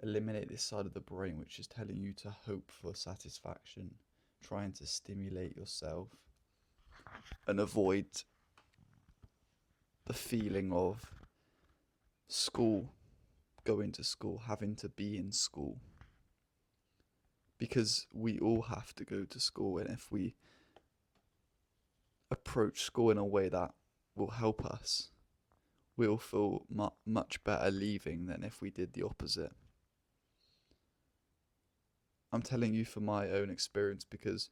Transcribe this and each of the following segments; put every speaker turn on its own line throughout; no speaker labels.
eliminate this side of the brain which is telling you to hope for satisfaction, trying to stimulate yourself, and avoid the feeling of school, going to school, having to be in school. Because we all have to go to school, and if we approach school in a way that will help us, we'll feel much better leaving than if we did the opposite. I'm telling you from my own experience because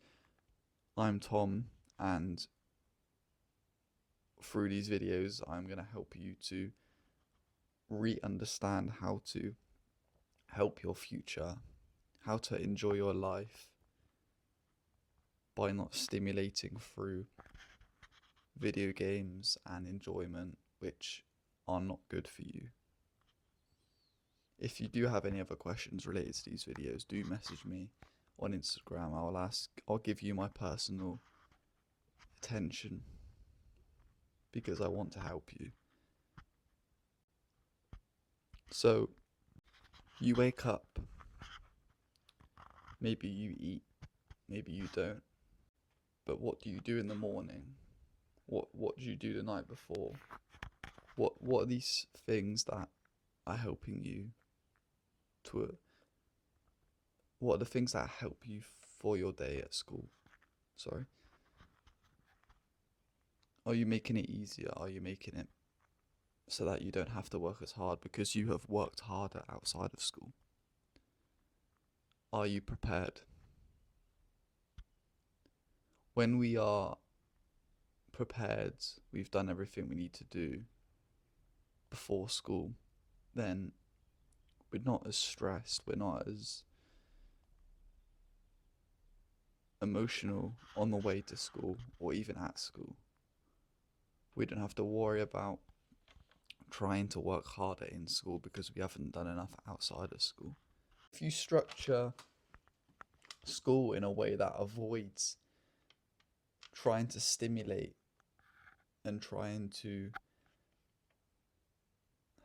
I'm Tom, and through these videos I'm going to help you to re-understand how to help your future, how to enjoy your life by not stimulating through video games and enjoyment which are not good for you. If you do have any other questions related to these videos, do message me on Instagram. I'll give you my personal attention because I want to help you. So, you wake up, maybe you eat, maybe you don't, but what do you do in the morning? What do you do the night before? What are these things that are helping you to what are the things that help you for your day at school? Sorry. Are you making it easier? Are you making it so that you don't have to work as hard because you have worked harder outside of school? Are you prepared? When we are prepared, we've done everything we need to do before school, then we're not as stressed, we're not as emotional on the way to school or even at school. We don't have to worry about trying to work harder in school because we haven't done enough outside of school. If you structure school in a way that avoids trying to stimulate and trying to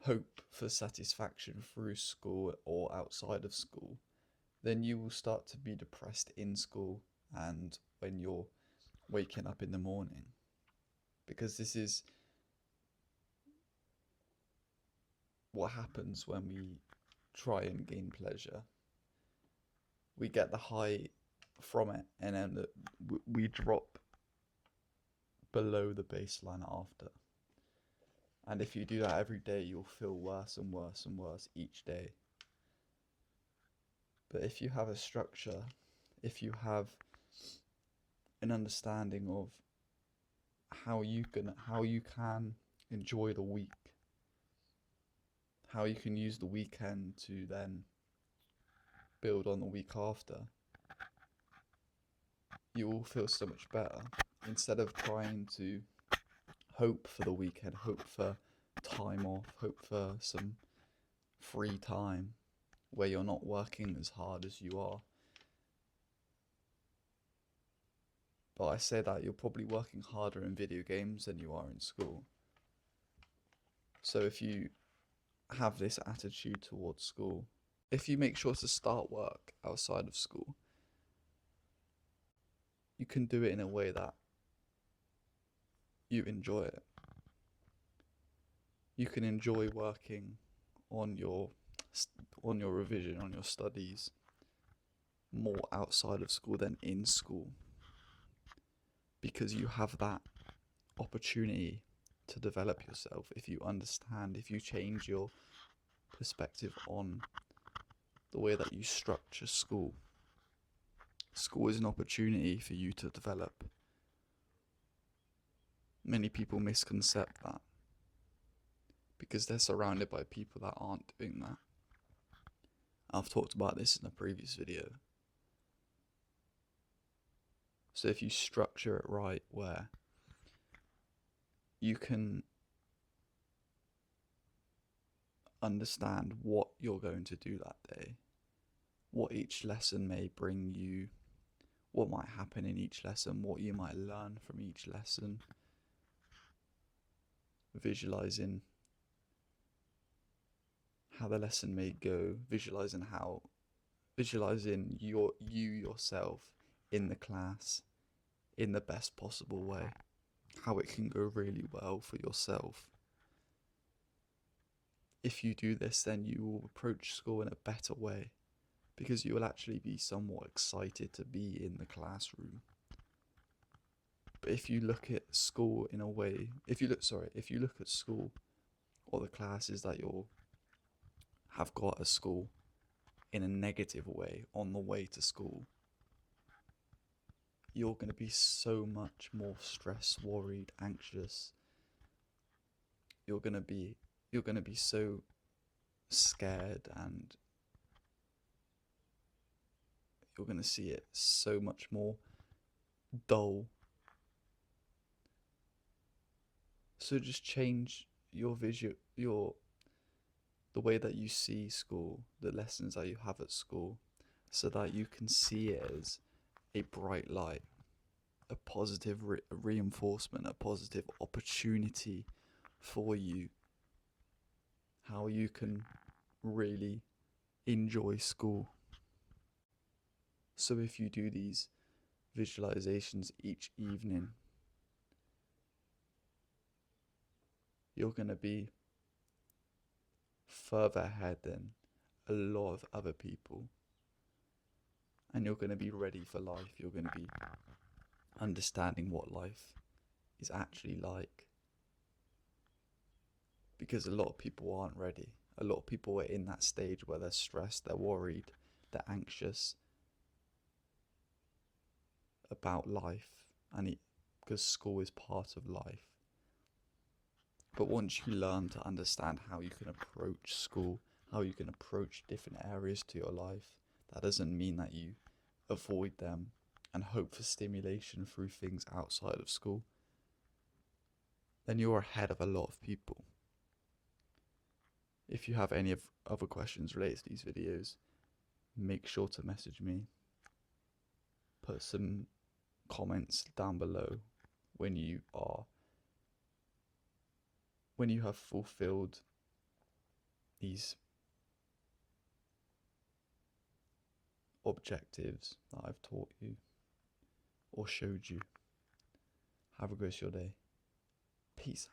hope for satisfaction through school or outside of school, then you will start to be depressed in school and when you're waking up in the morning. Because this is what happens when we try and gain pleasure. We get the high from it and then we drop below the baseline after. And if you do that every day, you'll feel worse and worse and worse each day. But if you have a structure, if you have an understanding of how you can enjoy the week, how you can use the weekend to then build on the week after, you will feel so much better. Instead of trying to hope for the weekend, hope for time off, hope for some free time where you're not working as hard as you are. But I say that you're probably working harder in video games than you are in school. So if you have this attitude towards school, if you make sure to start work outside of school, you can do it in a way that you enjoy it. You can enjoy working on your revision, on your studies, more outside of school than in school, because you have that opportunity to develop yourself. If you understand, if you change your perspective on the way that you structure school, school is an opportunity for you to develop. Many people misconcept that because they're surrounded by people that aren't doing that. I've talked about this in a previous video. So if you structure it right, where you can understand what you're going to do that day, what each lesson may bring you, what might happen in each lesson, what you might learn from each lesson, visualizing how the lesson may go, visualizing yourself in the class in the best possible way, how it can go really well for yourself. If you do this, then you will approach school in a better way, because you will actually be somewhat excited to be in the classroom. But if you look at school in a way, if you look at school or the classes that you'll have got at school in a negative way on the way to school, you're going to be so much more stressed, worried, anxious. You're going to be so scared, and you're going to see it so much more dull. So just change your the way that you see school, the lessons that you have at school, so that you can see it as a bright light, a positive reinforcement, a positive opportunity for you, how you can really enjoy school. So if you do these visualizations each evening, you're going to be further ahead than a lot of other people, and you're going to be ready for life. You're going to be understanding what life is actually like, because a lot of people aren't ready. A lot of people are in that stage where they're stressed, they're worried, they're anxious about life, and because school is part of life. But once you learn to understand how you can approach school, how you can approach different areas to your life, that doesn't mean that you avoid them and hope for stimulation through things outside of school. Then you're ahead of a lot of people. If you have any other questions related to these videos, make sure to message me. Put some comments down below when you have fulfilled these objectives that I've taught you or showed you. Have a great day. Peace.